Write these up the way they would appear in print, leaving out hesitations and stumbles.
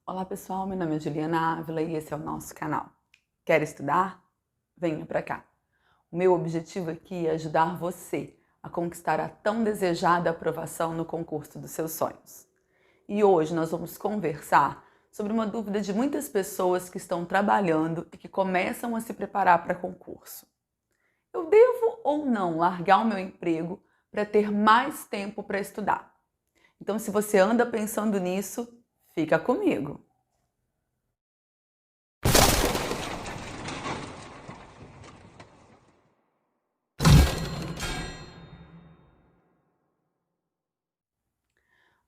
Olá pessoal, meu nome é Juliana Ávila e esse é o nosso canal. Quer estudar? Venha para cá. O meu objetivo aqui é ajudar você a conquistar a tão desejada aprovação no concurso dos seus sonhos. E hoje nós vamos conversar sobre uma dúvida de muitas pessoas que estão trabalhando e que começam a se preparar para concurso. Eu devo ou não largar o meu emprego para ter mais tempo para estudar? Então, se você anda pensando nisso, fica comigo.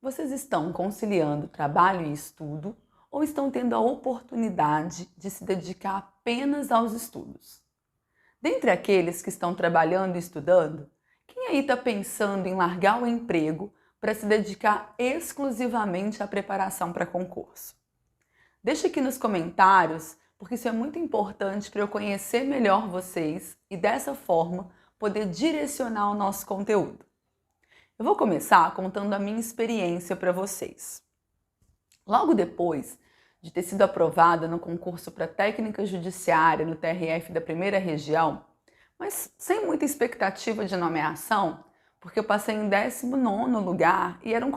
Vocês estão conciliando trabalho e estudo ou estão tendo a oportunidade de se dedicar apenas aos estudos? Dentre aqueles que estão trabalhando e estudando, quem aí está pensando em largar o emprego para se dedicar exclusivamente à preparação para concurso? Deixa aqui nos comentários, porque isso é muito importante para eu conhecer melhor vocês e dessa forma poder direcionar o nosso conteúdo. Eu vou começar contando a minha experiência para vocês. Logo depois de ter sido aprovada no concurso para técnica judiciária no TRF da primeira região, mas sem muita expectativa de nomeação, porque eu passei em 19º lugar e era um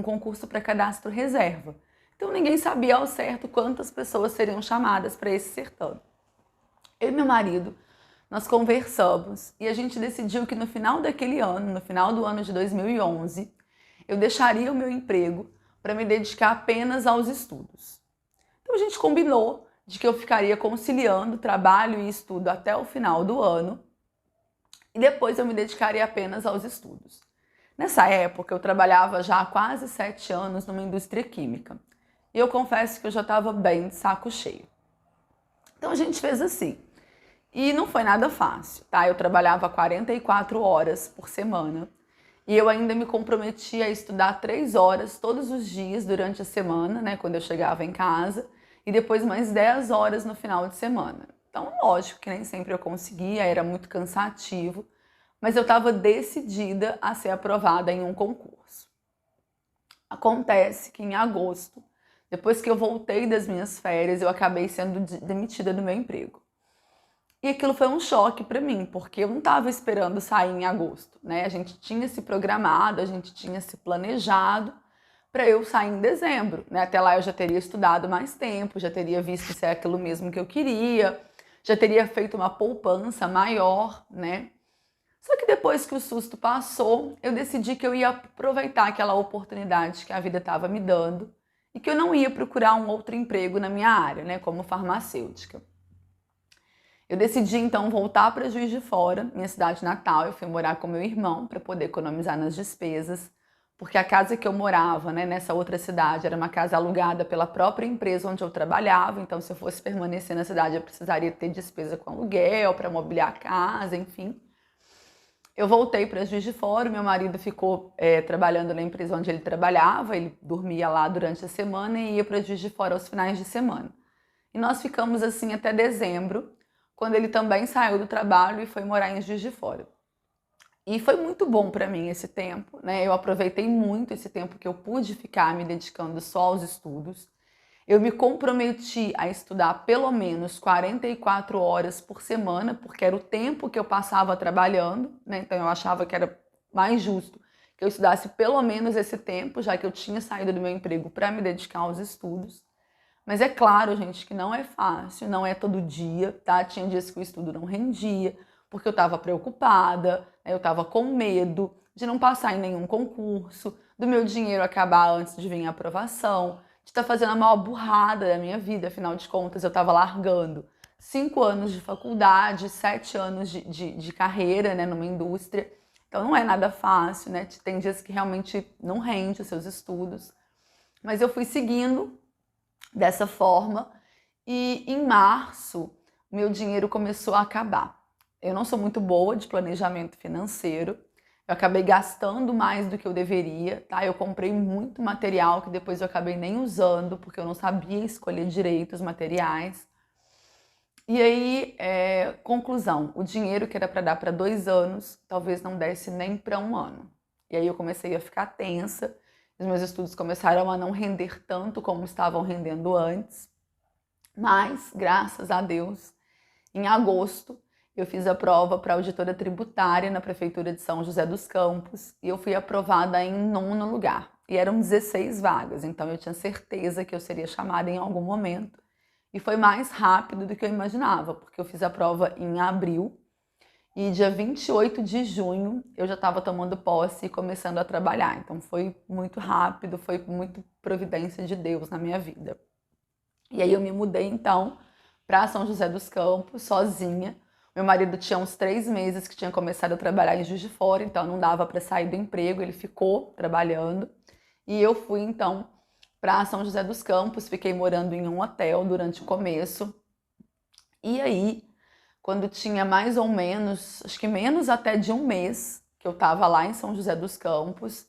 concurso para cadastro reserva. Então ninguém sabia ao certo quantas pessoas seriam chamadas para esse certame. Eu e meu marido, nós conversamos e a gente decidiu que no final daquele ano, no final do ano de 2011, eu deixaria o meu emprego para me dedicar apenas aos estudos. Então a gente combinou de que eu ficaria conciliando trabalho e estudo até o final do ano e depois eu me dedicaria apenas aos estudos. Nessa época eu trabalhava já há quase 7 anos numa indústria química e eu confesso que eu já estava bem de saco cheio. Então a gente fez assim. E não foi nada fácil, tá? Eu trabalhava 44 horas por semana e eu ainda me comprometi a estudar 3 horas todos os dias durante a semana, né? Quando eu chegava em casa, e depois mais 10 horas no final de semana. Então, lógico que nem sempre eu conseguia, era muito cansativo, mas eu estava decidida a ser aprovada em um concurso. Acontece que em agosto, depois que eu voltei das minhas férias, eu acabei sendo demitida do meu emprego. E aquilo foi um choque para mim, porque eu não estava esperando sair em agosto, né? A gente tinha se programado, a gente tinha se planejado para eu sair em dezembro, né? Até lá eu já teria estudado mais tempo, já teria visto se é aquilo mesmo que eu queria, já teria feito uma poupança maior, né? Só que depois que o susto passou, eu decidi que eu ia aproveitar aquela oportunidade que a vida estava me dando e que eu não ia procurar um outro emprego na minha área, né? Como farmacêutica. Eu decidi então voltar para Juiz de Fora, minha cidade natal. Eu fui morar com meu irmão para poder economizar nas despesas, porque a casa que eu morava, né, nessa outra cidade, era uma casa alugada pela própria empresa onde eu trabalhava. Então, se eu fosse permanecer na cidade, eu precisaria ter despesa com aluguel, para mobiliar a casa, enfim. Eu voltei para Juiz de Fora, meu marido ficou trabalhando na empresa onde ele trabalhava, ele dormia lá durante a semana e ia para Juiz de Fora aos finais de semana. E nós ficamos assim até dezembro, quando ele também saiu do trabalho e foi morar em Juiz de Fora. E foi muito bom para mim esse tempo, né? Eu aproveitei muito esse tempo que eu pude ficar me dedicando só aos estudos. Eu me comprometi a estudar pelo menos 44 horas por semana, porque era o tempo que eu passava trabalhando, né? Então eu achava que era mais justo que eu estudasse pelo menos esse tempo, já que eu tinha saído do meu emprego para me dedicar aos estudos. Mas é claro, gente, que não é fácil, não é todo dia, tá? Tinha dias que o estudo não rendia, porque eu estava preocupada, né? Eu estava com medo de não passar em nenhum concurso, do meu dinheiro acabar antes de vir a aprovação, de estar fazendo a maior burrada da minha vida. Afinal de contas, eu estava largando 5 anos de faculdade, 7 anos de carreira, né, numa indústria. Então não é nada fácil, né? Tem dias que realmente não rende os seus estudos. Mas eu fui seguindo dessa forma e em março meu dinheiro começou a acabar. Eu não sou muito boa de planejamento financeiro, eu acabei gastando mais do que eu deveria, tá? Eu comprei muito material que depois eu acabei nem usando, porque eu não sabia escolher direito os materiais. E aí, conclusão, o dinheiro que era para dar para 2 anos, talvez não desse nem para 1 ano. E aí eu comecei a ficar tensa Os meus estudos começaram a não render tanto como estavam rendendo antes, mas, graças a Deus, em agosto, eu fiz a prova para auditora tributária na Prefeitura de São José dos Campos e eu fui aprovada em 9º lugar. E eram 16 vagas, então eu tinha certeza que eu seria chamada em algum momento. E foi mais rápido do que eu imaginava, porque eu fiz a prova em abril e dia 28 de junho eu já estava tomando posse e começando a trabalhar. Então foi muito rápido, foi muito providência de Deus na minha vida. E aí eu me mudei então para São José dos Campos, sozinha. Meu marido tinha uns 3 meses que tinha começado a trabalhar em Juiz de Fora, então não dava para sair do emprego, ele ficou trabalhando. E eu fui então para São José dos Campos, fiquei morando em um hotel durante o começo. E aí, quando tinha mais ou menos, acho que menos até de um mês que eu estava lá em São José dos Campos,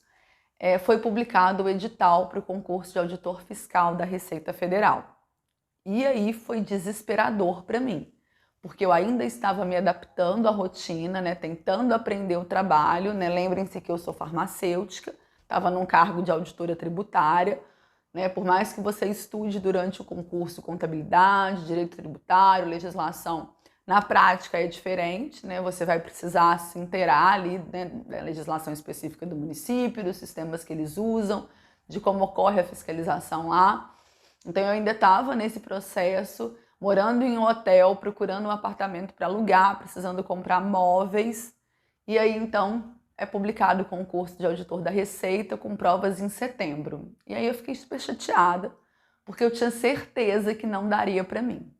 foi publicado o edital para o concurso de auditor fiscal da Receita Federal. E aí foi desesperador para mim, porque eu ainda estava me adaptando à rotina, né, tentando aprender o trabalho, né? Lembrem-se que eu sou farmacêutica, estava num cargo de auditora tributária, né? Por mais que você estude durante o concurso contabilidade, direito tributário, legislação, na prática é diferente, né? Você vai precisar se inteirar ali, né, da legislação específica do município, dos sistemas que eles usam, de como ocorre a fiscalização lá. Então eu ainda estava nesse processo, morando em um hotel, procurando um apartamento para alugar, precisando comprar móveis. E aí então é publicado o concurso de auditor da Receita com provas em setembro. E aí eu fiquei super chateada, porque eu tinha certeza que não daria para mim.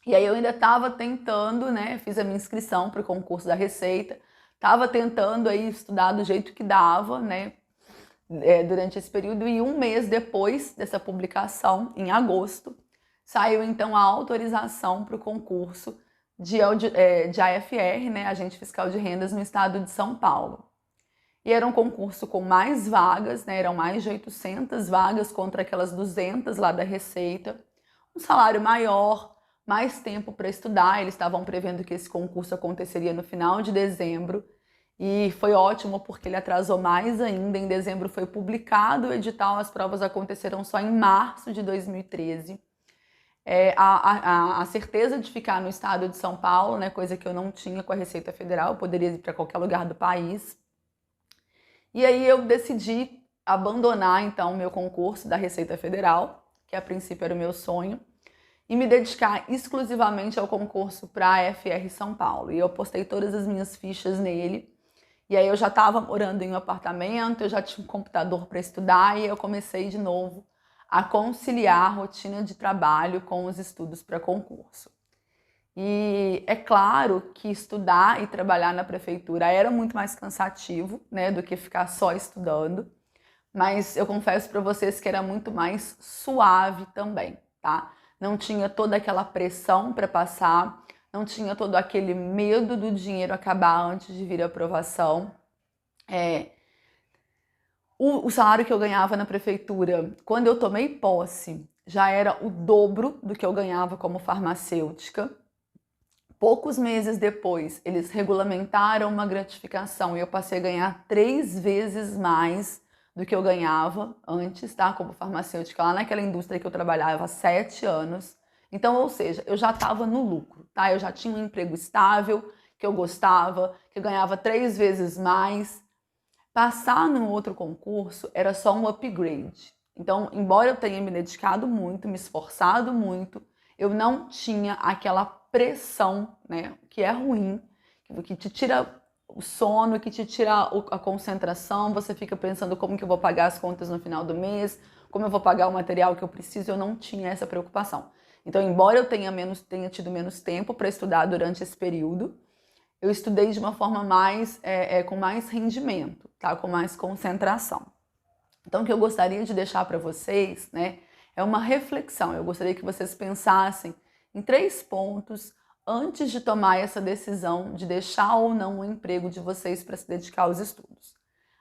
E aí eu ainda estava tentando, né, fiz a minha inscrição para o concurso da Receita, estava tentando aí estudar do jeito que dava, né, durante esse período, e um mês depois dessa publicação, em agosto, saiu então a autorização para o concurso de AFR, né, Agente Fiscal de Rendas no estado de São Paulo. E era um concurso com mais vagas, né, eram mais de 800 vagas contra aquelas 200 lá da Receita, um salário maior, mais tempo para estudar. Eles estavam prevendo que esse concurso aconteceria no final de dezembro, e foi ótimo porque ele atrasou mais ainda. Em dezembro foi publicado o edital, as provas aconteceram só em março de 2013. A certeza de ficar no estado de São Paulo, né, coisa que eu não tinha com a Receita Federal, eu poderia ir para qualquer lugar do país. E aí eu decidi abandonar então o meu concurso da Receita Federal, que a princípio era o meu sonho, e me dedicar exclusivamente ao concurso para a AFR São Paulo. E eu postei todas as minhas fichas nele. E aí eu já estava morando em um apartamento, eu já tinha um computador para estudar e eu comecei de novo a conciliar a rotina de trabalho com os estudos para concurso. E é claro que estudar e trabalhar na prefeitura era muito mais cansativo, né, do que ficar só estudando, mas eu confesso para vocês que era muito mais suave também, tá? Não tinha toda aquela pressão para passar, não tinha todo aquele medo do dinheiro acabar antes de vir a aprovação. O salário que eu ganhava na prefeitura, quando eu tomei posse, já era o dobro do que eu ganhava como farmacêutica. Poucos meses depois, eles regulamentaram uma gratificação e eu passei a ganhar 3 vezes mais do que eu ganhava antes, tá? Como farmacêutica, lá naquela indústria que eu trabalhava há 7 anos. Então, ou seja, eu já estava no lucro, tá? Eu já tinha um emprego estável, que eu gostava, que eu ganhava 3 vezes mais. Passar num outro concurso era só um upgrade. Então, embora eu tenha me dedicado muito, me esforçado muito, eu não tinha aquela pressão, né, que é ruim, que te tira o sono, que te tira a concentração. Você fica pensando como que eu vou pagar as contas no final do mês, como eu vou pagar o material que eu preciso. Eu não tinha essa preocupação. Então, embora eu tenha tido menos tempo para estudar durante esse período, eu estudei de uma forma com mais rendimento, tá? Com mais concentração. Então, o que eu gostaria de deixar para vocês, né, é uma reflexão. Eu gostaria que vocês pensassem em 3 pontos antes de tomar essa decisão de deixar ou não o emprego de vocês para se dedicar aos estudos.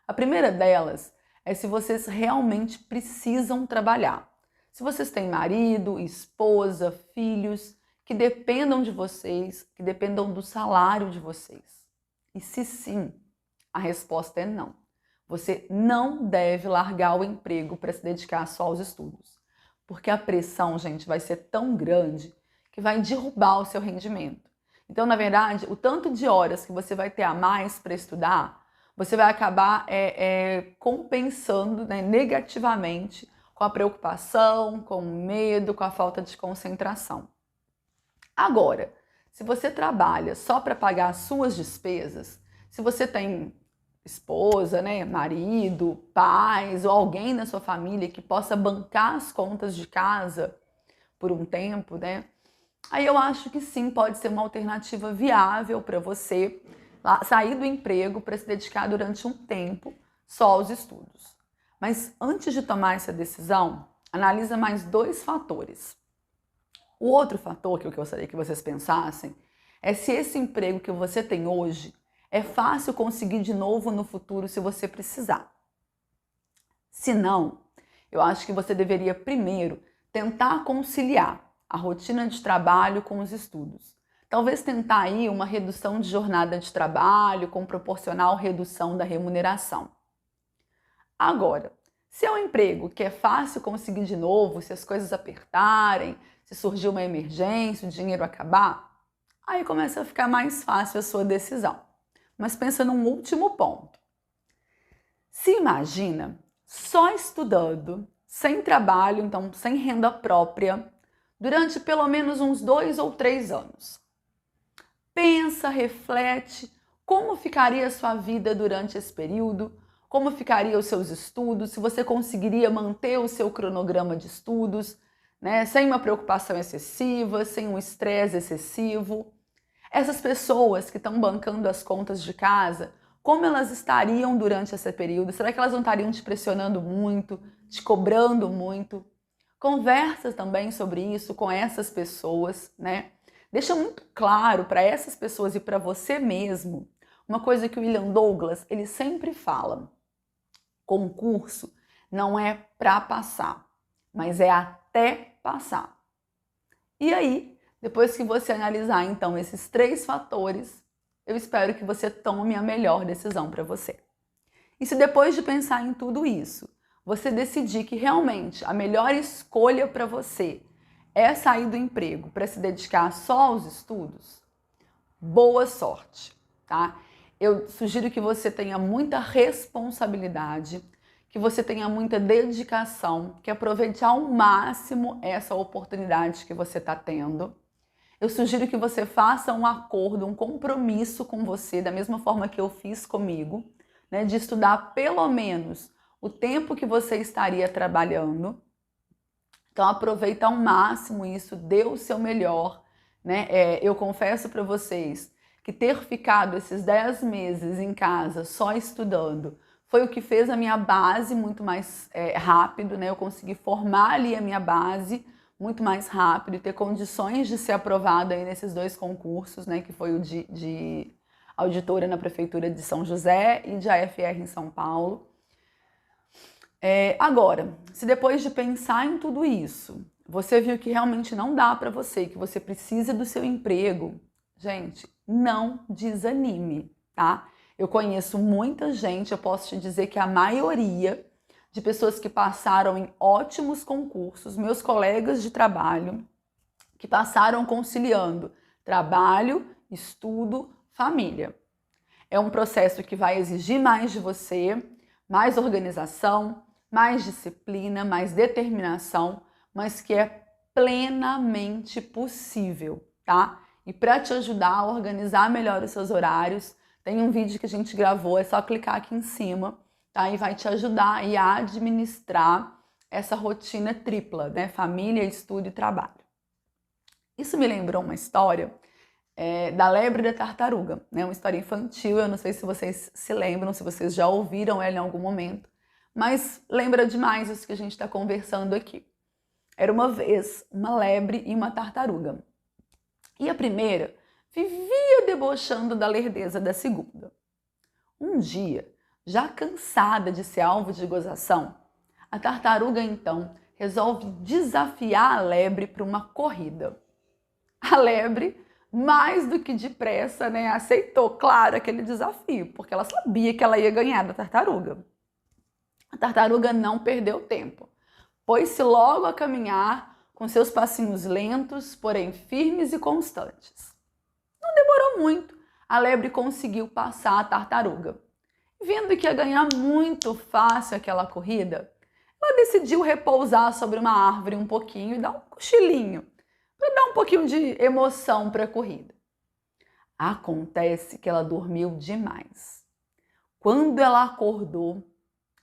A primeira delas é se vocês realmente precisam trabalhar. Se vocês têm marido, esposa, filhos que dependam de vocês, que dependam do salário de vocês. E se sim, a resposta é não. Você não deve largar o emprego para se dedicar só aos estudos, porque a pressão, gente, vai ser tão grande que vai derrubar o seu rendimento. Então, na verdade, o tanto de horas que você vai ter a mais para estudar, você vai acabar compensando, né, negativamente com a preocupação, com o medo, com a falta de concentração. Agora, se você trabalha só para pagar as suas despesas, se você tem esposa, né, marido, pais ou alguém na sua família que possa bancar as contas de casa por um tempo, né? Aí eu acho que sim, pode ser uma alternativa viável para você sair do emprego para se dedicar durante um tempo só aos estudos. Mas antes de tomar essa decisão, analisa mais 2 fatores. O outro fator que eu gostaria que vocês pensassem é se esse emprego que você tem hoje é fácil conseguir de novo no futuro se você precisar. Se não, eu acho que você deveria primeiro tentar conciliar a rotina de trabalho com os estudos. Talvez tentar aí uma redução de jornada de trabalho com proporcional redução da remuneração. Agora, se é um emprego que é fácil conseguir de novo, se as coisas apertarem, se surgir uma emergência, o dinheiro acabar, aí começa a ficar mais fácil a sua decisão. Mas pensa num último ponto. Se imagina só estudando, sem trabalho, então sem renda própria, durante pelo menos uns 2 ou 3 anos. Pensa, reflete, como ficaria a sua vida durante esse período, como ficariam os seus estudos, se você conseguiria manter o seu cronograma de estudos, né, sem uma preocupação excessiva, sem um estresse excessivo. Essas pessoas que estão bancando as contas de casa, como elas estariam durante esse período? Será que elas não estariam te pressionando muito, te cobrando muito? Conversa também sobre isso com essas pessoas, né? Deixa muito claro para essas pessoas e para você mesmo uma coisa que o William Douglas, ele sempre fala. Concurso não é para passar, mas é até passar. E aí, depois que você analisar então esses 3 fatores, eu espero que você tome a melhor decisão para você. E se depois de pensar em tudo isso, você decidir que realmente a melhor escolha para você é sair do emprego para se dedicar só aos estudos, boa sorte, tá? Eu sugiro que você tenha muita responsabilidade, que você tenha muita dedicação, que aproveite ao máximo essa oportunidade que você está tendo. Eu sugiro que você faça um acordo, um compromisso com você, da mesma forma que eu fiz comigo, né, de estudar pelo menos o tempo que você estaria trabalhando. Então aproveita ao máximo isso, dê o seu melhor, né? Eu confesso para vocês que ter ficado esses 10 meses em casa só estudando foi o que fez a minha base muito mais rápido, né? Eu consegui formar ali a minha base muito mais rápido e ter condições de ser aprovada aí nesses 2 concursos, né? Que foi o de auditora na Prefeitura de São José e de AFR em São Paulo. Agora, se depois de pensar em tudo isso, você viu que realmente não dá para você, que você precisa do seu emprego, gente, não desanime, tá? Eu conheço muita gente, eu posso te dizer que a maioria de pessoas que passaram em ótimos concursos, meus colegas de trabalho, que passaram conciliando trabalho, estudo, família. É um processo que vai exigir mais de você, mais organização, mais disciplina, mais determinação, mas que é plenamente possível, tá? E para te ajudar a organizar melhor os seus horários, tem um vídeo que a gente gravou, é só clicar aqui em cima, tá? E vai te ajudar aí a administrar essa rotina tripla, né? Família, estudo e trabalho. Isso me lembrou uma história da lebre e da tartaruga, né? Uma história infantil, eu não sei se vocês se lembram, se vocês já ouviram ela em algum momento, mas lembra demais isso que a gente está conversando aqui. Era uma vez uma lebre e uma tartaruga. E a primeira vivia debochando da lerdeza da segunda. Um dia, já cansada de ser alvo de gozação, a tartaruga então resolve desafiar a lebre para uma corrida. A lebre, mais do que depressa, né, aceitou, claro, aquele desafio, porque ela sabia que ela ia ganhar da tartaruga. A tartaruga não perdeu tempo. Pôs-se logo a caminhar com seus passinhos lentos, porém firmes e constantes. Não demorou muito, a lebre conseguiu passar a tartaruga. Vendo que ia ganhar muito fácil aquela corrida, ela decidiu repousar sobre uma árvore um pouquinho e dar um cochilinho, para dar um pouquinho de emoção para a corrida. Acontece que ela dormiu demais. Quando ela acordou,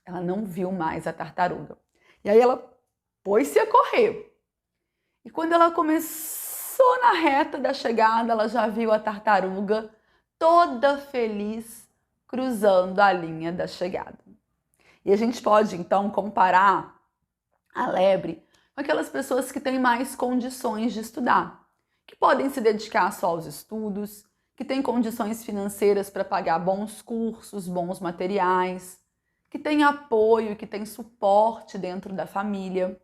ela não viu mais a tartaruga. E aí ela pôs-se a correr. E quando ela começou na reta da chegada, ela já viu a tartaruga toda feliz cruzando a linha da chegada. E a gente pode então comparar a lebre com aquelas pessoas que têm mais condições de estudar, que podem se dedicar só aos estudos, que têm condições financeiras para pagar bons cursos, bons materiais, que têm apoio, que têm suporte dentro da família.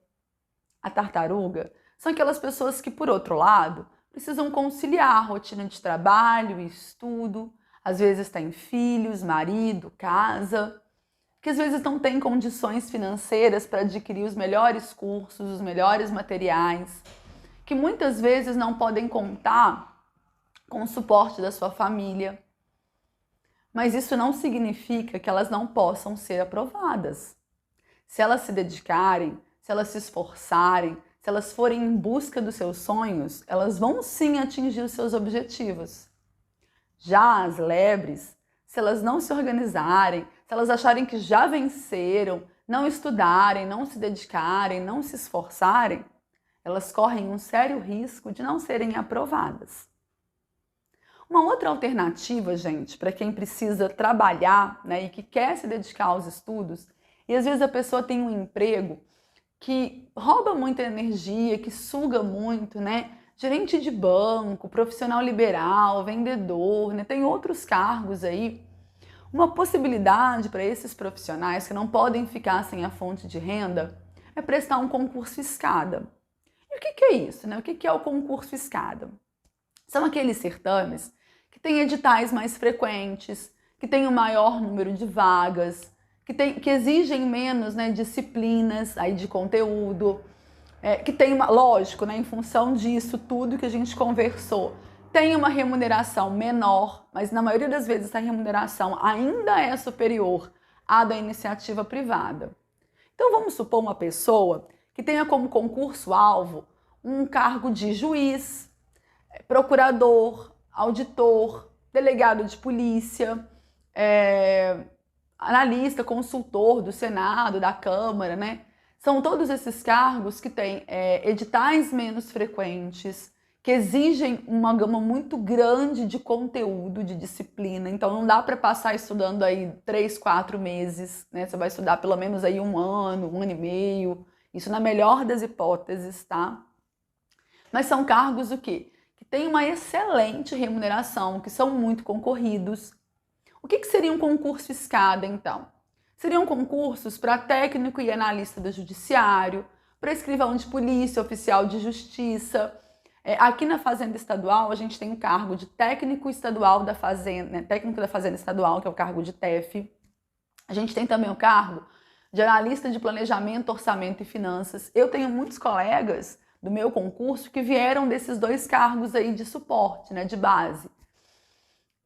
A tartaruga são aquelas pessoas que, por outro lado, precisam conciliar a rotina de trabalho e estudo, às vezes têm filhos, marido, casa, que às vezes não têm condições financeiras para adquirir os melhores cursos, os melhores materiais, que muitas vezes não podem contar com o suporte da sua família. Mas isso não significa que elas não possam ser aprovadas. Se elas se dedicarem, se elas se esforçarem, se elas forem em busca dos seus sonhos, elas vão sim atingir os seus objetivos. Já as lebres, se elas não se organizarem, se elas acharem que já venceram, não estudarem, não se dedicarem, não se esforçarem, elas correm um sério risco de não serem aprovadas. Uma outra alternativa, gente, para quem precisa trabalhar, né, e que quer se dedicar aos estudos, e às vezes a pessoa tem um emprego que rouba muita energia, que suga muito, né? Gerente de banco, profissional liberal, vendedor, né? Tem outros cargos aí. Uma possibilidade para esses profissionais que não podem ficar sem a fonte de renda é prestar um concurso escada. E o que é isso, né? O que é o concurso escada? São aqueles certames que têm editais mais frequentes, que têm um maior número de vagas, que exigem menos, né, disciplinas aí de conteúdo, que tem lógico, né, em função disso tudo que a gente conversou, tem uma remuneração menor, mas na maioria das vezes essa remuneração ainda é superior à da iniciativa privada. Então vamos supor uma pessoa que tenha como concurso-alvo um cargo de juiz, procurador, auditor, delegado de polícia, analista, consultor do Senado, da Câmara, né? São todos esses cargos que têm editais menos frequentes, que exigem uma gama muito grande de conteúdo, de disciplina. Então não dá para passar estudando aí 3, 4 meses, né? Você vai estudar pelo menos aí 1 ano, 1 ano e meio. Isso na melhor das hipóteses, tá? Mas são cargos o quê? Que têm uma excelente remuneração, que são muito concorridos. O que seria um concurso escada, então? Seriam concursos para técnico e analista do judiciário, para escrivão de polícia, oficial de justiça. Aqui na Fazenda Estadual, a gente tem o cargo de técnico estadual da Fazenda, né? Técnico da Fazenda Estadual, que é o cargo de TEF. A gente tem também o cargo de analista de planejamento, orçamento e finanças. Eu tenho muitos colegas do meu concurso que vieram desses 2 cargos aí de suporte, né, de base.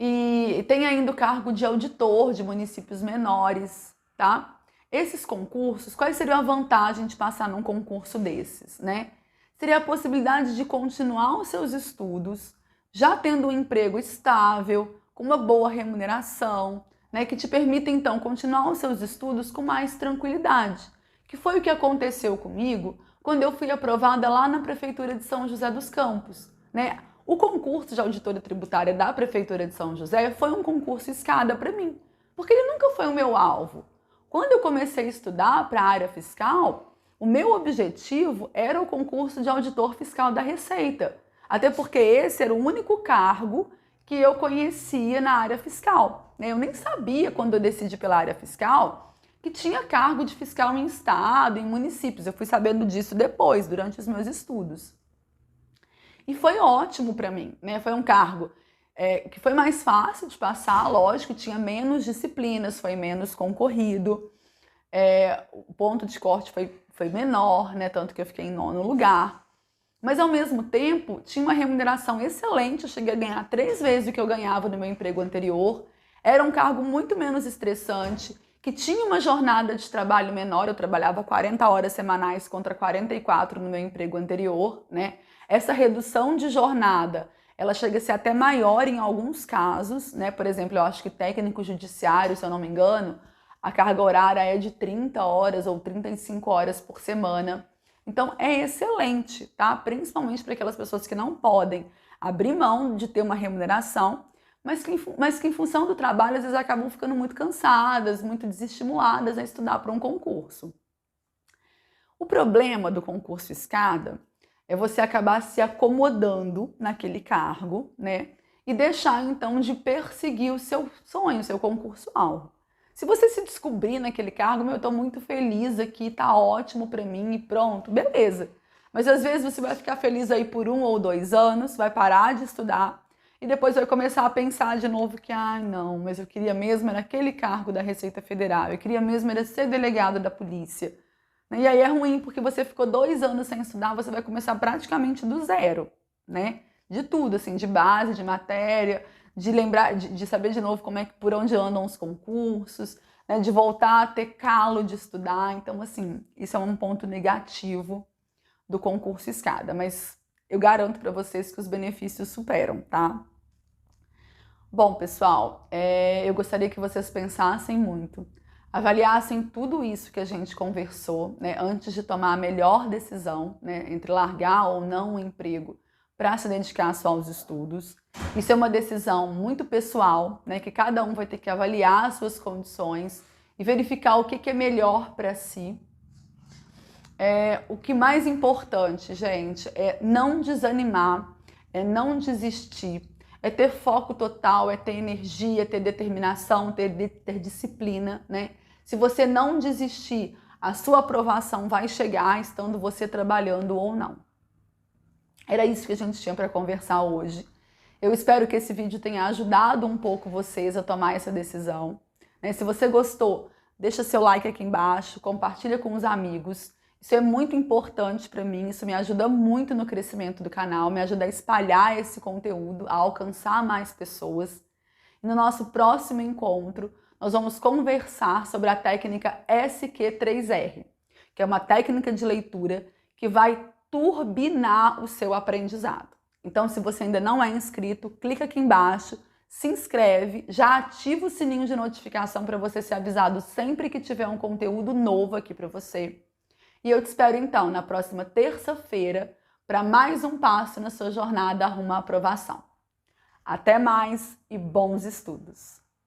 E tem ainda o cargo de auditor de municípios menores, tá? Esses concursos, quais seriam a vantagem de passar num concurso desses, né? Seria a possibilidade de continuar os seus estudos, já tendo um emprego estável, com uma boa remuneração, né? Que te permita, então, continuar os seus estudos com mais tranquilidade. Que foi o que aconteceu comigo quando eu fui aprovada lá na Prefeitura de São José dos Campos, né? O concurso de auditora tributária da Prefeitura de São José foi um concurso escada para mim, porque ele nunca foi o meu alvo. Quando eu comecei a estudar para a área fiscal, o meu objetivo era o concurso de auditor fiscal da Receita, até porque esse era o único cargo que eu conhecia na área fiscal. Eu nem sabia, quando eu decidi pela área fiscal, que tinha cargo de fiscal em estado, em municípios. Eu fui sabendo disso depois, durante os meus estudos. E foi ótimo para mim, né? Foi um cargo que foi mais fácil de passar, lógico, tinha menos disciplinas, foi menos concorrido. o ponto de corte foi menor, né? Tanto que eu fiquei em 9º lugar. Mas, ao mesmo tempo, tinha uma remuneração excelente. Eu cheguei a ganhar 3 vezes o que eu ganhava no meu emprego anterior. Era um cargo muito menos estressante, que tinha uma jornada de trabalho menor. Eu trabalhava 40 horas semanais contra 44 no meu emprego anterior, né? Essa redução de jornada, ela chega a ser até maior em alguns casos, né? Por exemplo, eu acho que técnico judiciário, se eu não me engano, a carga horária é de 30 horas ou 35 horas por semana. Então é excelente, tá? Principalmente para aquelas pessoas que não podem abrir mão de ter uma remuneração, mas que em função do trabalho às vezes acabam ficando muito cansadas, muito desestimuladas a estudar para um concurso. O problema do concurso escada é você acabar se acomodando naquele cargo, né? E deixar então de perseguir o seu sonho, o seu concurso-alvo. Se você se descobrir naquele cargo, eu estou muito feliz aqui, tá ótimo para mim e pronto, beleza. Mas às vezes você vai ficar feliz aí por 1 ou 2 anos, vai parar de estudar e depois vai começar a pensar de novo que, não, mas eu queria mesmo era aquele cargo da Receita Federal, eu queria mesmo era ser delegado da polícia. E aí é ruim porque você ficou 2 anos sem estudar, você vai começar praticamente do zero, né? De tudo, assim, de base, de matéria, de lembrar, de saber de novo por onde andam os concursos, né? De voltar a ter calo de estudar. Então, assim, isso é um ponto negativo do concurso escada, mas eu garanto para vocês que os benefícios superam, tá? Bom, pessoal, eu gostaria que vocês pensassem muito, avaliassem tudo isso que a gente conversou, né, antes de tomar a melhor decisão, né, entre largar ou não o emprego para se dedicar só aos estudos. Isso é uma decisão muito pessoal, né, que cada um vai ter que avaliar as suas condições e verificar o que é melhor para si. O que mais importante, gente, é não desanimar, é não desistir, é ter foco total, é ter energia, ter determinação, ter disciplina, né? Se você não desistir, a sua aprovação vai chegar estando você trabalhando ou não. Era isso que a gente tinha para conversar hoje. Eu espero que esse vídeo tenha ajudado um pouco vocês a tomar essa decisão, né? Se você gostou, deixa seu like aqui embaixo, compartilha com os amigos. Isso é muito importante para mim, isso me ajuda muito no crescimento do canal, me ajuda a espalhar esse conteúdo, a alcançar mais pessoas. E no nosso próximo encontro, nós vamos conversar sobre a técnica SQ3R, que é uma técnica de leitura que vai turbinar o seu aprendizado. Então, se você ainda não é inscrito, clica aqui embaixo, se inscreve, já ativa o sininho de notificação para você ser avisado sempre que tiver um conteúdo novo aqui para você. E eu te espero então na próxima terça-feira para mais um passo na sua jornada rumo à aprovação. Até mais e bons estudos!